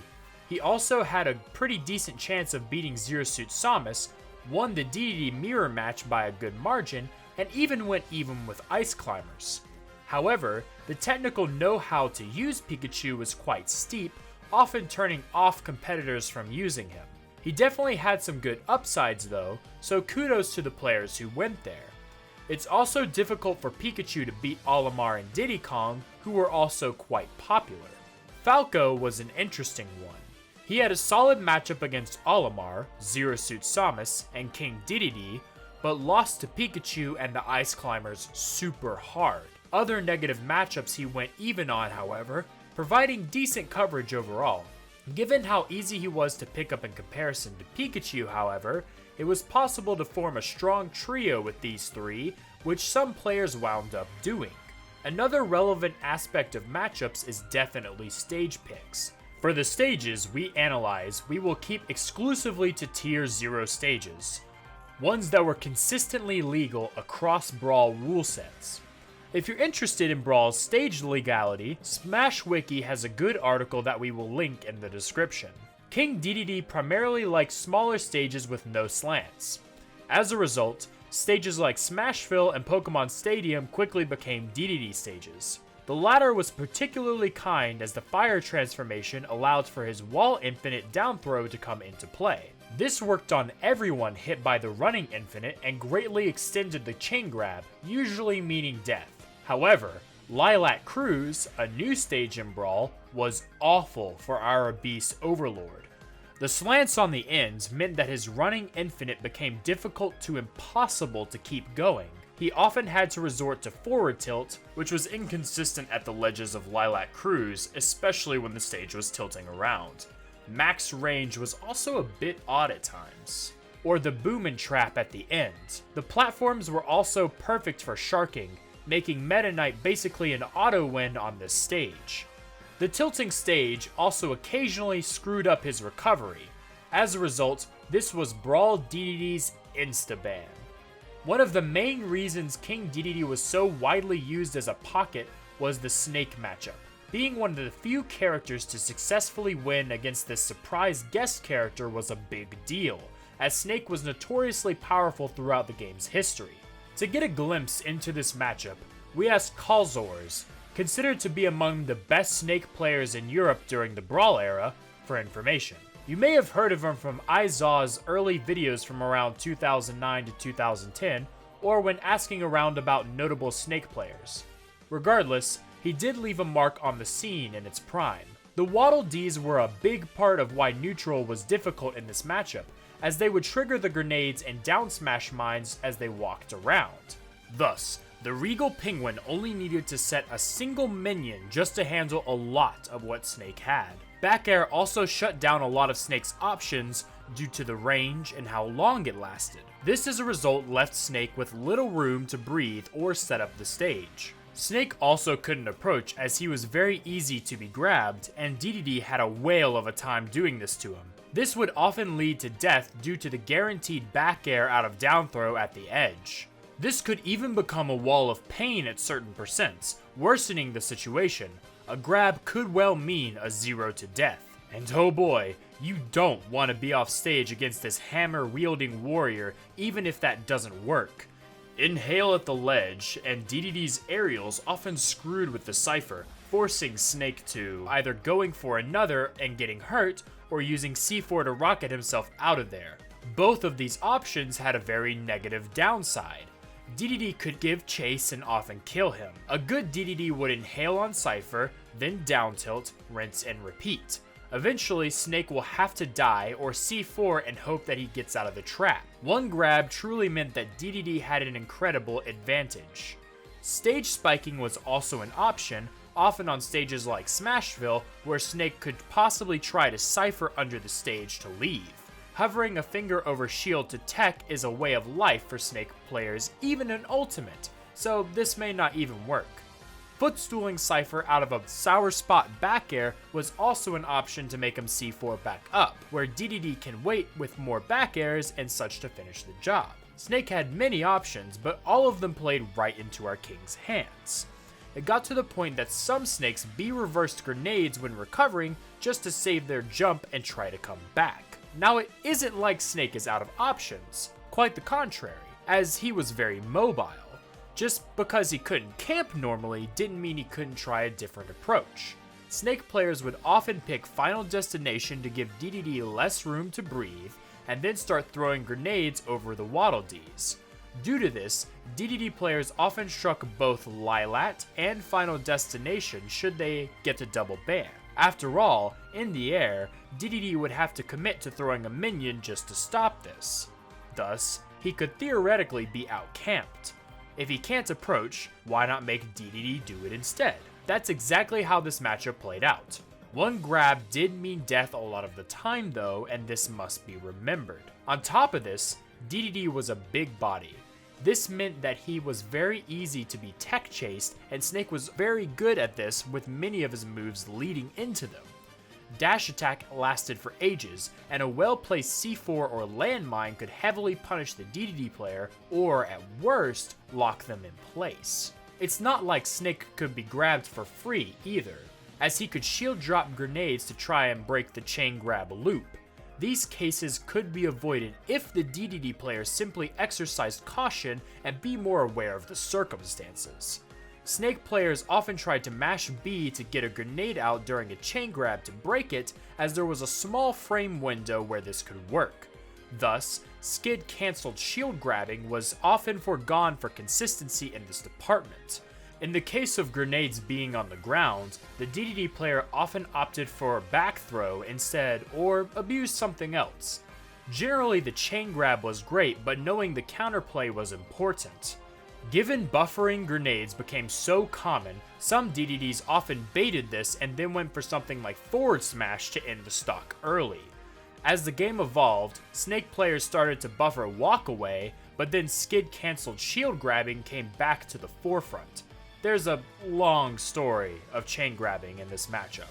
He also had a pretty decent chance of beating Zero Suit Samus, won the Dedede mirror match by a good margin, and even went even with Ice Climbers. However, the technical know-how to use Pikachu was quite steep, often turning off competitors from using him. He definitely had some good upsides though, so kudos to the players who went there. It's also difficult for Pikachu to beat Olimar and Diddy Kong, who were also quite popular. Falco was an interesting one. He had a solid matchup against Olimar, Zero Suit Samus, and King Dedede, but lost to Pikachu and the Ice Climbers super hard. Other negative matchups he went even on, however, providing decent coverage overall. Given how easy he was to pick up in comparison to Pikachu, however, it was possible to form a strong trio with these three, which some players wound up doing. Another relevant aspect of matchups is definitely stage picks. For the stages we analyze, we will keep exclusively to Tier 0 stages, ones that were consistently legal across Brawl rule sets. If you're interested in Brawl's stage legality, Smash Wiki has a good article that we will link in the description. King Dedede primarily likes smaller stages with no slants. As a result, stages like Smashville and Pokemon Stadium quickly became Dedede stages. The latter was particularly kind as the fire transformation allowed for his wall infinite down throw to come into play. This worked on everyone hit by the running infinite and greatly extended the chain grab, usually meaning death. However, Lilac Cruise, a new stage in Brawl, was awful for our Beast Overlord. The slants on the ends meant that his running infinite became difficult to impossible to keep going. He often had to resort to forward tilt, which was inconsistent at the ledges of Lilac Cruise, especially when the stage was tilting around. Max range was also a bit odd at times. Or the boom and trap at the end. The platforms were also perfect for sharking, making Meta Knight basically an auto win on this stage. The tilting stage also occasionally screwed up his recovery. As a result, this was Brawl Dedede's insta-ban. One of the main reasons King Dedede was so widely used as a pocket was the Snake matchup. Being one of the few characters to successfully win against this surprise guest character was a big deal, as Snake was notoriously powerful throughout the game's history. To get a glimpse into this matchup, we asked Calzors, considered to be among the best Snake players in Europe during the Brawl era, for information. You may have heard of him from iZaw's early videos from around 2009 to 2010, or when asking around about notable Snake players. Regardless, he did leave a mark on the scene in its prime. The Waddle Dees were a big part of why neutral was difficult in this matchup, as they would trigger the grenades and down smash mines as they walked around. Thus, the Regal Penguin only needed to set a single minion just to handle a lot of what Snake had. BAir also shut down a lot of Snake's options due to the range and how long it lasted. This as a result left Snake with little room to breathe or set up the stage. Snake also couldn't approach as he was very easy to be grabbed, and Dedede had a whale of a time doing this to him. This would often lead to death due to the guaranteed back air out of down throw at the edge. This could even become a wall of pain at certain percents, worsening the situation. A grab could well mean a 0 to death. And oh boy, you don't want to be off stage against this hammer-wielding warrior, even if that doesn't work. Inhale at the ledge, and Dedede's aerials often screwed with the Cypher, forcing Snake to either going for another and getting hurt, or using C4 to rocket himself out of there. Both of these options had a very negative downside. Dedede could give chase and often kill him. A good Dedede would inhale on Cypher, then down tilt, rinse and repeat. Eventually, Snake will have to die or C4 and hope that he gets out of the trap. One grab truly meant that Dedede had an incredible advantage. Stage spiking was also an option, often on stages like Smashville, where Snake could possibly try to Cypher under the stage to leave. Hovering a finger over shield to tech is a way of life for Snake players, even in Ultimate, so this may not even work. Footstooling Cypher out of a sour spot back air was also an option to make him C4 back up, where Dedede can wait with more back airs and such to finish the job. Snake had many options, but all of them played right into our King's hands. It got to the point that some Snakes B-reversed grenades when recovering just to save their jump and try to come back. Now it isn't like Snake is out of options, quite the contrary, as he was very mobile. Just because he couldn't camp normally didn't mean he couldn't try a different approach. Snake players would often pick Final Destination to give Dedede less room to breathe, and then start throwing grenades over the Waddle Dees. Due to this, Dedede players often struck both Lilat and Final Destination should they get to double BAir. After all, in the air, Dedede would have to commit to throwing a minion just to stop this. Thus, he could theoretically be outcamped. If he can't approach, why not make Dedede do it instead? That's exactly how this matchup played out. One grab did mean death a lot of the time though, and this must be remembered. On top of this, Dedede was a big body. This meant that he was very easy to be tech chased, and Snake was very good at this with many of his moves leading into them. Dash attack lasted for ages, and a well-placed C4 or landmine could heavily punish the Dedede player, or at worst, lock them in place. It's not like Snake could be grabbed for free either, as he could shield drop grenades to try and break the chain grab loop. These cases could be avoided if the Dedede player simply exercised caution and be more aware of the circumstances. Snake players often tried to mash B to get a grenade out during a chain grab to break it, as there was a small frame window where this could work. Thus, skid cancelled shield grabbing was often foregone for consistency in this department. In the case of grenades being on the ground, the Dedede player often opted for back throw instead or abused something else. Generally, the chain grab was great, but knowing the counterplay was important. Given buffering grenades became so common, some Dededes often baited this and then went for something like forward smash to end the stock early. As the game evolved, Snake players started to buffer walk away, but then skid cancelled shield grabbing came back to the forefront. There's a long story of chain grabbing in this matchup.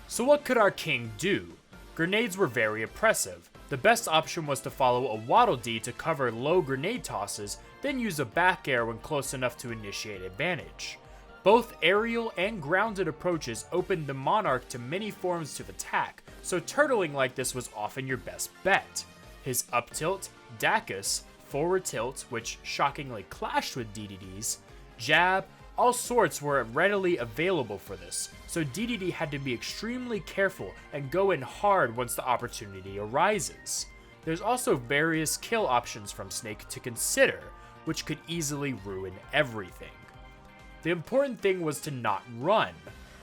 So what could our king do? Grenades were very oppressive. The best option was to follow a Waddle Dee to cover low grenade tosses, then use a back air when close enough to initiate advantage. Both aerial and grounded approaches opened the Monarch to many forms of attack, so turtling like this was often your best bet. His up tilt, Dacus, forward tilt, which shockingly clashed with Dedede's, jab, all sorts were readily available for this, so Dedede had to be extremely careful and go in hard once the opportunity arises. There's also various kill options from Snake to consider, which could easily ruin everything. The important thing was to not run,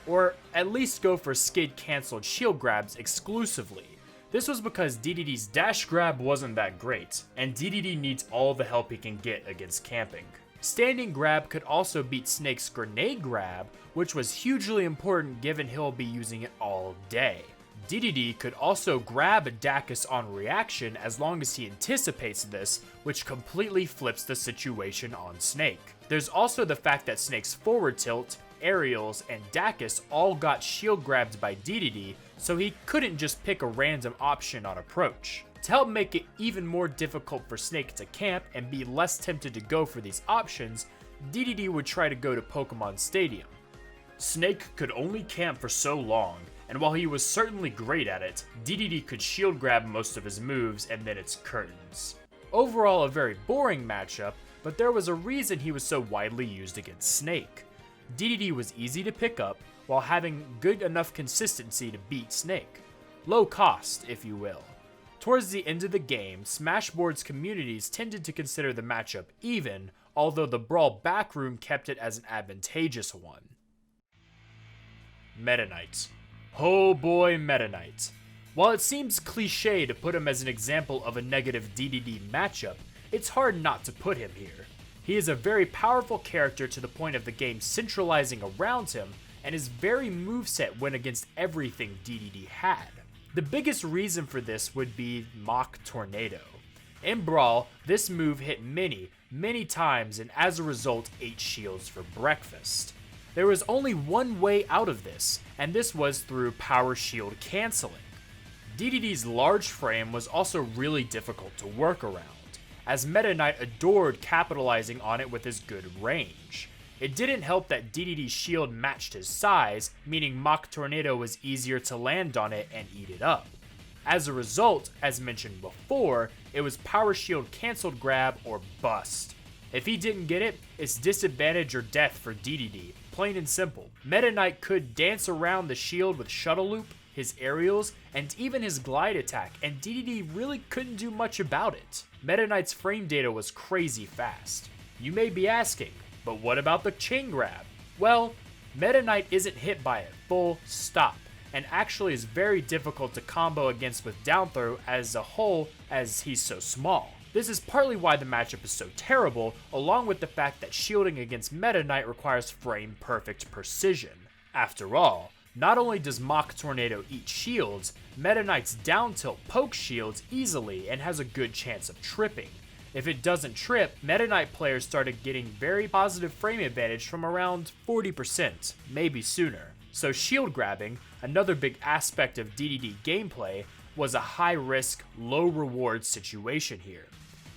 or at least go for skid cancelled shield grabs exclusively. This was because Dedede's dash grab wasn't that great, and Dedede needs all the help he can get against camping. Standing grab could also beat Snake's grenade grab, which was hugely important given he'll be using it all day. Dedede could also grab a Dacus on reaction as long as he anticipates this, which completely flips the situation on Snake. There's also the fact that Snake's forward tilt, aerials, and Dacus all got shield grabbed by Dedede, so he couldn't just pick a random option on approach. To help make it even more difficult for Snake to camp and be less tempted to go for these options, Dedede would try to go to Pokemon Stadium. Snake could only camp for so long, and while he was certainly great at it, Dedede could shield grab most of his moves and then it's curtains. Overall a very boring matchup, but there was a reason he was so widely used against Snake. Dedede was easy to pick up, while having good enough consistency to beat Snake. Low cost, if you will. Towards the end of the game, Smashboard's communities tended to consider the matchup even, although the Brawl backroom kept it as an advantageous one. Meta Knight. Oh boy, Meta Knight. While it seems cliche to put him as an example of a negative Dedede matchup, it's hard not to put him here. He is a very powerful character to the point of the game centralizing around him, and his very moveset went against everything Dedede had. The biggest reason for this would be Mach Tornado. In Brawl, this move hit many times and as a result ate shields for breakfast. There was only one way out of this, and this was through power shield cancelling. Dedede's large frame was also really difficult to work around, as Meta Knight adored capitalizing on it with his good range. It didn't help that Dedede's shield matched his size, meaning Mach Tornado was easier to land on it and eat it up. As a result, as mentioned before, it was power shield cancelled grab or bust. If he didn't get it, it's disadvantage or death for Dedede, plain and simple. Meta Knight could dance around the shield with Shuttle Loop, his aerials, and even his glide attack, and Dedede really couldn't do much about it. Meta Knight's frame data was crazy fast. You may be asking, but what about the chain grab? Well, Meta Knight isn't hit by it, full stop, and actually is very difficult to combo against with down throw as a whole, as he's so small. This is partly why the matchup is so terrible, along with the fact that shielding against Meta Knight requires frame perfect precision. After all, not only does Mach Tornado eat shields, Meta Knight's down tilt pokes shields easily and has a good chance of tripping. If it doesn't trip, Meta Knight players started getting very positive frame advantage from around 40%, maybe sooner. So shield grabbing, another big aspect of Dedede gameplay, was a high risk, low reward situation here.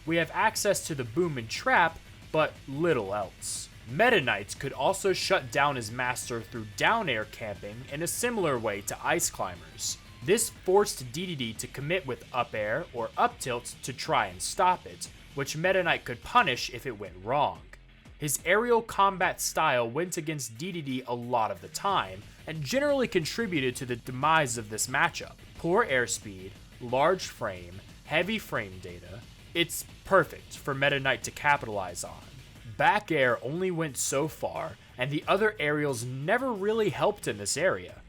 We have access to the boom and trap, but little else. Meta Knight could also shut down his master through down air camping in a similar way to ice climbers. This forced Dedede to commit with up air or up tilt to try and stop it, which Meta Knight could punish if it went wrong. His aerial combat style went against Dedede a lot of the time, and generally contributed to the demise of this matchup. Poor airspeed, large frame, heavy frame data, it's perfect for Meta Knight to capitalize on. Back air only went so far, and the other aerials never really helped in this area.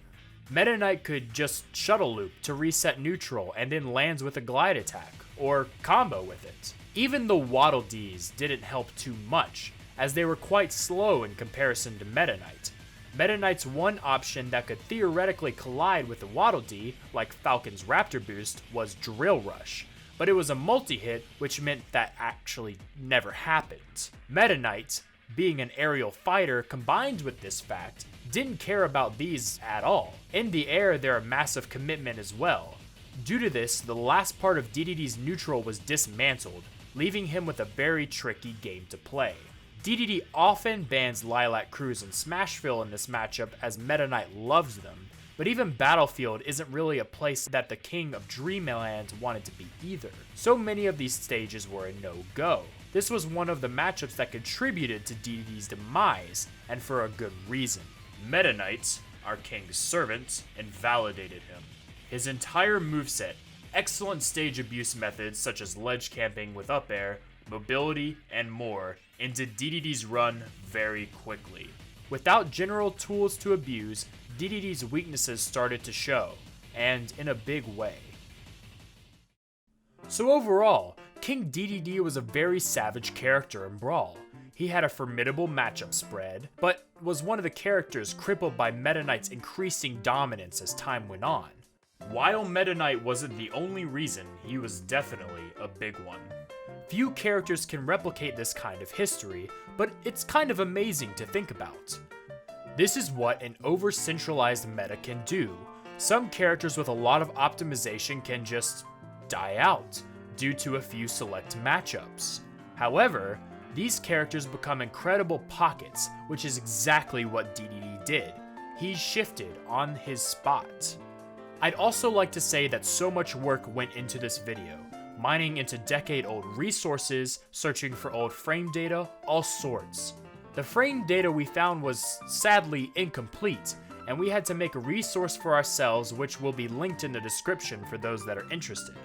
Meta Knight could just shuttle loop to reset neutral and then lands with a glide attack, or combo with it. Even the Waddle Ds didn't help too much, as they were quite slow in comparison to Meta Knight. Meta Knight's one option that could theoretically collide with the Waddle Dee, like Falcon's Raptor Boost, was Drill Rush, but it was a multi-hit, which meant that actually never happened. Meta Knight, being an aerial fighter combined with this fact, didn't care about these at all. In the air, they're a massive commitment as well. Due to this, the last part of Dedede's neutral was dismantled, leaving him with a very tricky game to play. Dedede often bans Lilac Cruise and Smashville in this matchup as Meta Knight loves them, but even Battlefield isn't really a place that the King of Dreamland wanted to be either. So many of these stages were a no-go. This was one of the matchups that contributed to Dedede's demise, and for a good reason. Meta Knight, our king's servant, invalidated him. His entire moveset, excellent stage abuse methods such as ledge camping with up air, mobility, and more, into Dedede's run very quickly. Without general tools to abuse, Dedede's weaknesses started to show, and in a big way. So overall, King Dedede was a very savage character in Brawl. He had a formidable matchup spread, but was one of the characters crippled by Meta Knight's increasing dominance as time went on. While Meta Knight wasn't the only reason, he was definitely a big one. Few characters can replicate this kind of history, but it's kind of amazing to think about. This is what an over-centralized meta can do. Some characters with a lot of optimization can just die out due to a few select matchups. However, these characters become incredible pockets, which is exactly what Dedede did. He shifted on his spot. I'd also like to say that so much work went into this video, mining into decade-old resources, searching for old frame data, all sorts. The frame data we found was sadly incomplete, and we had to make a resource for ourselves which will be linked in the description for those that are interested.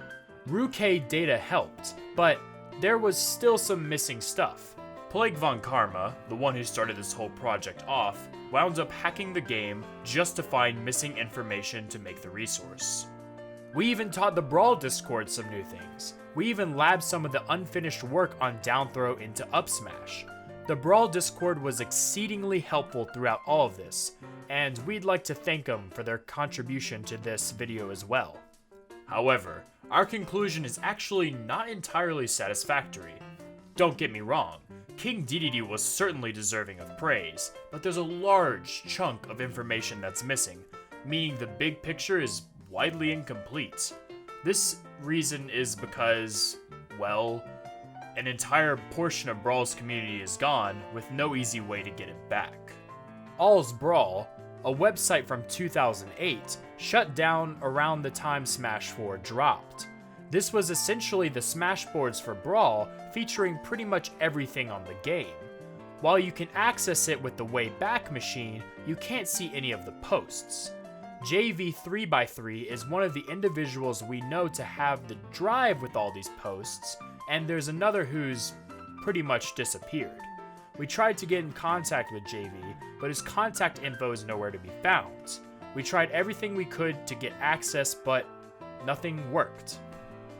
Ruke data helped, but there was still some missing stuff. Plague Von Karma, the one who started this whole project off, wound up hacking the game just to find missing information to make the resource. We even taught the Brawl Discord some new things. We even labbed some of the unfinished work on down throw into up smash. The Brawl Discord was exceedingly helpful throughout all of this, and we'd like to thank them for their contribution to this video as well. However, our conclusion is actually not entirely satisfactory. Don't get me wrong, King Dedede was certainly deserving of praise, but there's a large chunk of information that's missing, meaning the big picture is widely incomplete. This reason is because, well, an entire portion of Brawl's community is gone with no easy way to get it back. All's Brawl, a website from 2008, shut down around the time Smash 4 dropped. This was essentially the smashboards for Brawl, featuring pretty much everything on the game. While you can access it with the Wayback Machine, you can't see any of the posts. JV3x3 is one of the individuals we know to have the drive with all these posts, and there's another who's pretty much disappeared. We tried to get in contact with JV, but his contact info is nowhere to be found. We tried everything we could to get access, but nothing worked.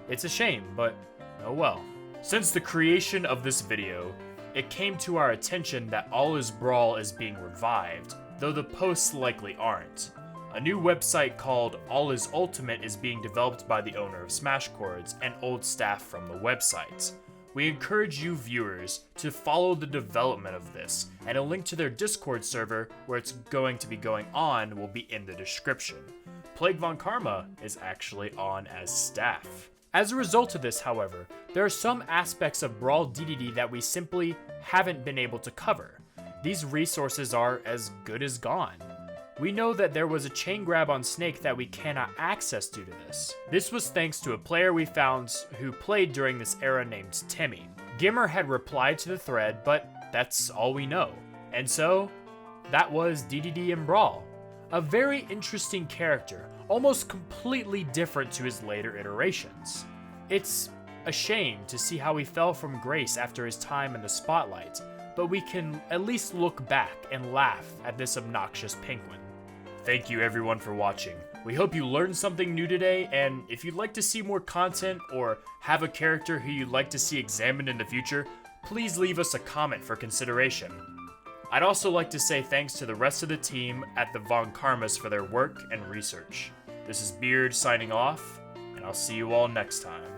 It's a shame, but oh well. Since the creation of this video, it came to our attention that All Is Brawl is being revived, though the posts likely aren't. A new website called All Is Ultimate is being developed by the owner of Smashcords and old staff from the website. We encourage you viewers to follow the development of this, and a link to their Discord server where it's going to be going on will be in the description. Plague Von Karma is actually on as staff. As a result of this, however, there are some aspects of Brawl Dedede that we simply haven't been able to cover. These resources are as good as gone. We know that there was a chain grab on Snake that we cannot access due to this. This was thanks to a player we found who played during this era named Timmy. Gimmer had replied to the thread, but that's all we know. And so, that was Dedede in Brawl. A very interesting character, almost completely different to his later iterations. It's a shame to see how he fell from grace after his time in the spotlight, but we can at least look back and laugh at this obnoxious penguin. Thank you everyone for watching. We hope you learned something new today, and if you'd like to see more content or have a character who you'd like to see examined in the future, please leave us a comment for consideration. I'd also like to say thanks to the rest of the team at the Von Karmas for their work and research. This is Beard signing off, and I'll see you all next time.